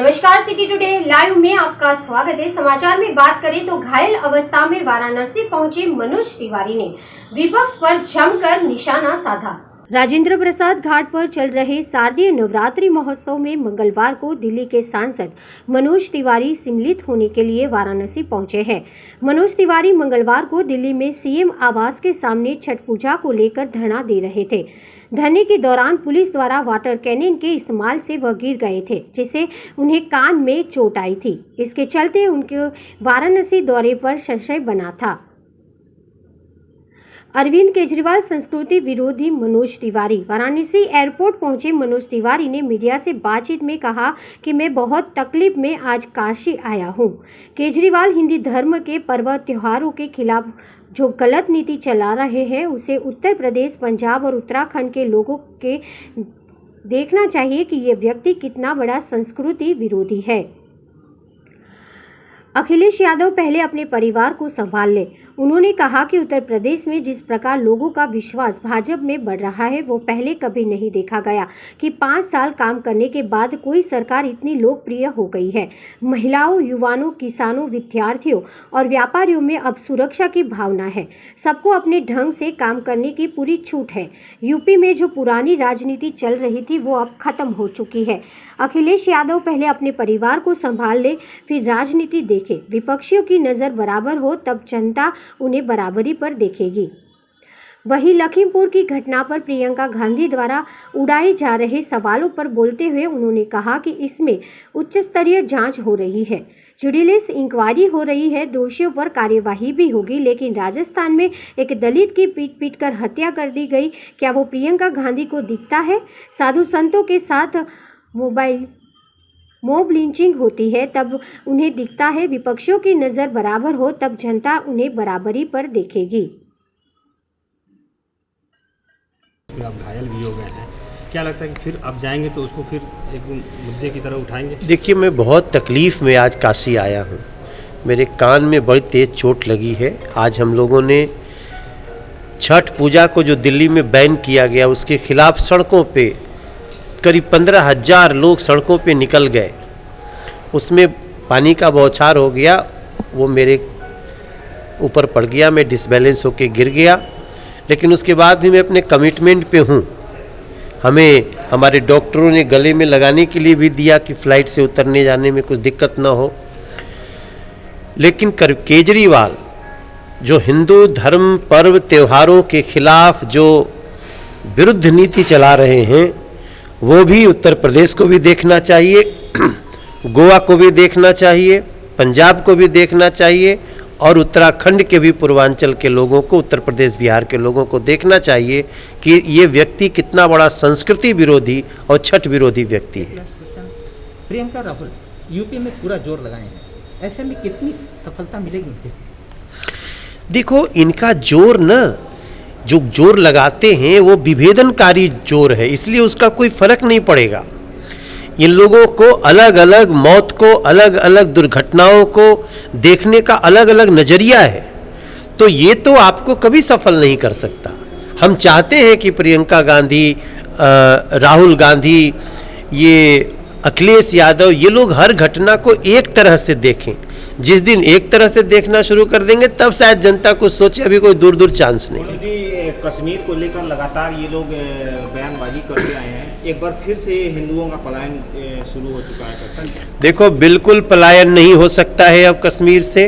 नमस्कार, city today live में आपका स्वागत है। समाचार में बात करें तो घायल अवस्था में वाराणसी पहुंचे मनोज तिवारी ने विपक्ष पर जमकर निशाना साधा। राजेंद्र प्रसाद घाट पर चल रहे शारदीय नवरात्रि महोत्सव में मंगलवार को दिल्ली के सांसद मनोज तिवारी सम्मिलित होने के लिए वाराणसी पहुंचे हैं। मनोज तिवारी मंगलवार को दिल्ली में सीएम आवास के सामने छठ पूजा को लेकर धरना दे रहे थे। धरने के दौरान पुलिस द्वारा वाटर कैनन के इस्तेमाल से वह गिर गए थे, जिससे उन्हें कान में चोट आई थी। इसके चलते उनके वाराणसी दौरे पर संशय बना था। अरविंद केजरीवाल संस्कृति विरोधी मनोज तिवारी। वाराणसी एयरपोर्ट पहुंचे मनोज तिवारी ने मीडिया से बातचीत में कहा कि मैं बहुत तकलीफ में आज काशी आया हूं। केजरीवाल हिंदी धर्म के पर्व त्योहारों के खिलाफ जो गलत नीति चला रहे हैं, उसे उत्तर प्रदेश, पंजाब और उत्तराखंड के लोगों के देखना चाहिए कि ये व्यक्ति कितना बड़ा संस्कृति विरोधी है। अखिलेश यादव पहले अपने परिवार को संभाल ले। उन्होंने कहा कि उत्तर प्रदेश में जिस प्रकार लोगों का विश्वास भाजपा में बढ़ रहा है, वो पहले कभी नहीं देखा गया कि 5 साल काम करने के बाद कोई सरकार इतनी लोकप्रिय हो गई है। महिलाओं, युवाओं, किसानों, विद्यार्थियों और व्यापारियों में अब सुरक्षा की भावना है। सबको अपने ढंग से काम करने की पूरी छूट है। यूपी में जो पुरानी राजनीति चल रही थी, वो अब खत्म हो चुकी है। अखिलेश यादव पहले अपने परिवार को संभाल ले, फिर राजनीति देखे। विपक्षियों की नज़र बराबर हो, तब जनता उन्हें बराबरी पर देखेगी। वहीं लखीमपुर की घटना पर प्रियंका गांधी द्वारा उड़ाए जा रहे सवालों पर बोलते हुए उन्होंने कहा कि इसमें उच्च स्तरीय जांच हो रही है, जुडिशियल इंक्वायरी हो रही है, दोषियों पर कार्यवाही भी होगी। लेकिन राजस्थान में एक दलित की पीट कर हत्या कर दी गई, क्या वो प्रियंका गांधी को दिखता है? साधु संतों के साथ मॉब लिंचिंग होती है, तब उन्हें दिखता है। विपक्षियों की नज़र बराबर हो, तब जनता उन्हें बराबरी पर देखेगी। आप घायल भी हो गए हैं, क्या लगता है कि फिर अब जाएंगे तो उसको फिर एक मुद्दे की तरह उठाएंगे? देखिए, मैं बहुत तकलीफ़ में आज काशी आया हूँ। मेरे कान में बड़ी तेज़ चोट लगी है। आज हम लोगों ने छठ पूजा को जो दिल्ली में बैन किया गया, उसके खिलाफ सड़कों पे करीब 15,000 लोग सड़कों पे निकल गए। उसमें पानी का बौछार हो गया, वो मेरे ऊपर पड़ गया, मैं डिसबैलेंस होके गिर गया। लेकिन उसके बाद भी मैं अपने कमिटमेंट पे हूँ। हमें हमारे डॉक्टरों ने गले में लगाने के लिए भी दिया कि फ़्लाइट से उतरने जाने में कुछ दिक्कत ना हो। लेकिन केजरीवाल जो हिंदू धर्म पर्व त्योहारों के खिलाफ जो विरुद्ध नीति चला रहे हैं, वो भी उत्तर प्रदेश को भी देखना चाहिए, गोवा को भी देखना चाहिए, पंजाब को भी देखना चाहिए और उत्तराखंड के भी पूर्वांचल के लोगों को, उत्तर प्रदेश बिहार के लोगों को देखना चाहिए कि ये व्यक्ति कितना बड़ा संस्कृति विरोधी और छठ विरोधी व्यक्ति है। प्रियंका राहुल यूपी में पूरा जोर लगाए हैं, ऐसे में कितनी सफलता मिलेगी? देखो, इनका जोर न, जो जोर लगाते हैं वो विभेदनकारी जोर है, इसलिए उसका कोई फर्क नहीं पड़ेगा। इन लोगों को अलग अलग मौत को, अलग अलग दुर्घटनाओं को देखने का अलग अलग नज़रिया है, तो ये तो आपको कभी सफल नहीं कर सकता। हम चाहते हैं कि प्रियंका गांधी, राहुल गांधी, ये अखिलेश यादव, ये लोग हर घटना को एक तरह से देखें। जिस दिन एक तरह से देखना शुरू कर देंगे, तब शायद जनता को सोचे। अभी कोई दूर दूर चांस नहीं। जी, कश्मीर को लेकर लगातार ये लोग बयानबाजी करते आए हैं, एक बार फिर से हिंदुओं का पलायन शुरू हो चुका है कश्मीर से। देखो, बिल्कुल पलायन नहीं हो सकता है अब कश्मीर से।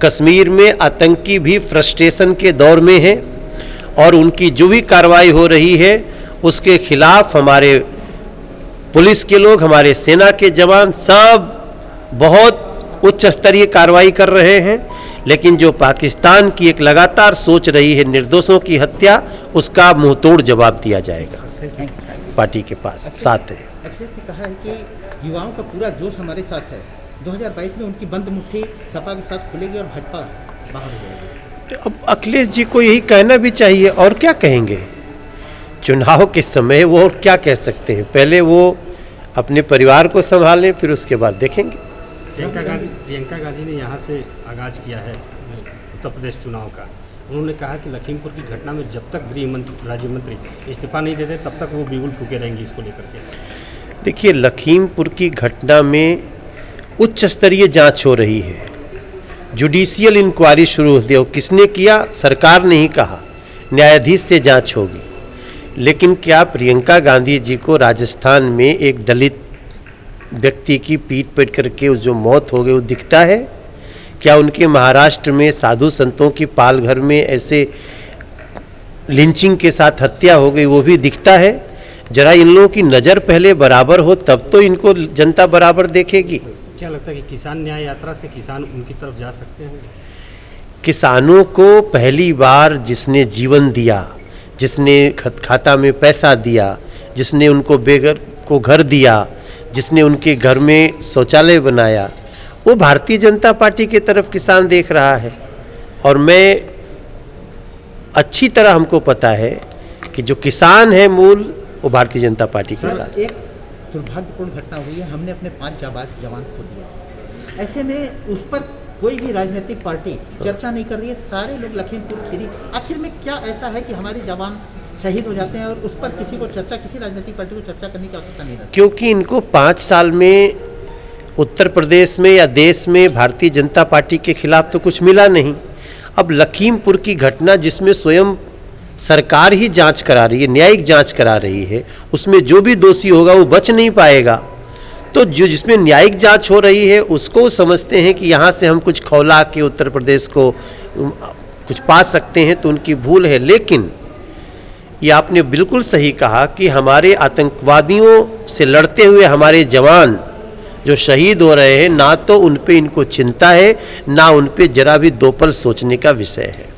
कश्मीर में आतंकी भी फ्रस्ट्रेशन के दौर में है और उनकी जो भी कार्रवाई हो रही है, उसके खिलाफ हमारे पुलिस के लोग, हमारे सेना के जवान सब बहुत उच्च स्तरीय कार्रवाई कर रहे हैं। लेकिन जो पाकिस्तान की एक लगातार सोच रही है निर्दोषों की हत्या, उसका मुंहतोड़ जवाब दिया जाएगा। पार्टी के पास साथ है। अखिलेश ने कहा है कि युवाओं का पूरा जोश हमारे साथ है। 2022 में उनकी बंद मुट्ठी सपा के साथ खुलेगी और भाजपा बाहर हो जाएगी। अब अखिलेश जी को यही कहना भी चाहिए, और क्या कहेंगे? चुनाव के समय वो और क्या कह सकते हैं? पहले वो अपने परिवार को संभालें, फिर उसके बाद देखेंगे। प्रियंका गांधी ने यहाँ से आगाज किया है उत्तर प्रदेश चुनाव का। उन्होंने कहा कि लखीमपुर की घटना में जब तक गृह मंत्री, राज्य मंत्री इस्तीफा नहीं देते, तब तक वो बिगुल फूके रहेंगी इसको लेकर के। देखिए, लखीमपुर की घटना में उच्च स्तरीय जांच हो रही है, जुडिशियल इंक्वायरी शुरू होती है। किसने किया? सरकार ने ही कहा, न्यायाधीश से जांच होगी। लेकिन क्या प्रियंका गांधी जी को राजस्थान में एक दलित व्यक्ति की पीट करके जो मौत हो गई वो दिखता है? क्या उनके महाराष्ट्र में साधु संतों की पालघर में ऐसे लिंचिंग के साथ हत्या हो गई वो भी दिखता है? जरा इन लोगों की नज़र पहले बराबर हो तब तो इनको जनता बराबर देखेगी। क्या लगता है कि किसान न्याय यात्रा से किसान उनकी तरफ जा सकते हैं? किसानों को पहली बार जिसने जीवन दिया, जिसने खाता में पैसा दिया, जिसने उनको बेघर को घर दिया, जिसने उनके घर में शौचालय बनाया, वो भारतीय जनता पार्टी की तरफ किसान देख रहा है। और मैं अच्छी तरह हमको पता है कि जो किसान है मूल, वो भारतीय जनता पार्टी के साथ। एक दुर्भाग्यपूर्ण घटना हुई है, हमने अपने 5 जाबाज जवान खो दिया। ऐसे में उस पर कोई भी राजनीतिक पार्टी चर्चा नहीं कर रही है, सारे लोग लखीमपुर खीरी। आखिर में क्या ऐसा है कि हमारे जवान शहीद हो जाते हैं और उस पर किसी को चर्चा, किसी राजनीतिक पार्टी को चर्चा करने की आवश्यकता नहीं रहती? क्योंकि इनको 5 साल में उत्तर प्रदेश में या देश में भारतीय जनता पार्टी के खिलाफ तो कुछ मिला नहीं। अब लखीमपुर की घटना जिसमें स्वयं सरकार ही जांच करा रही है, न्यायिक जांच करा रही है, उसमें जो भी दोषी होगा वो बच नहीं पाएगा। तो जो जिसमें न्यायिक जांच हो रही है उसको समझते हैं कि यहाँ से हम कुछ खौला के उत्तर प्रदेश को कुछ पा सकते हैं, तो उनकी भूल है। लेकिन ये आपने बिल्कुल सही कहा कि हमारे आतंकवादियों से लड़ते हुए हमारे जवान जो शहीद हो रहे हैं, ना तो उन पे इनको चिंता है, ना उन पे जरा भी दो पल सोचने का विषय है।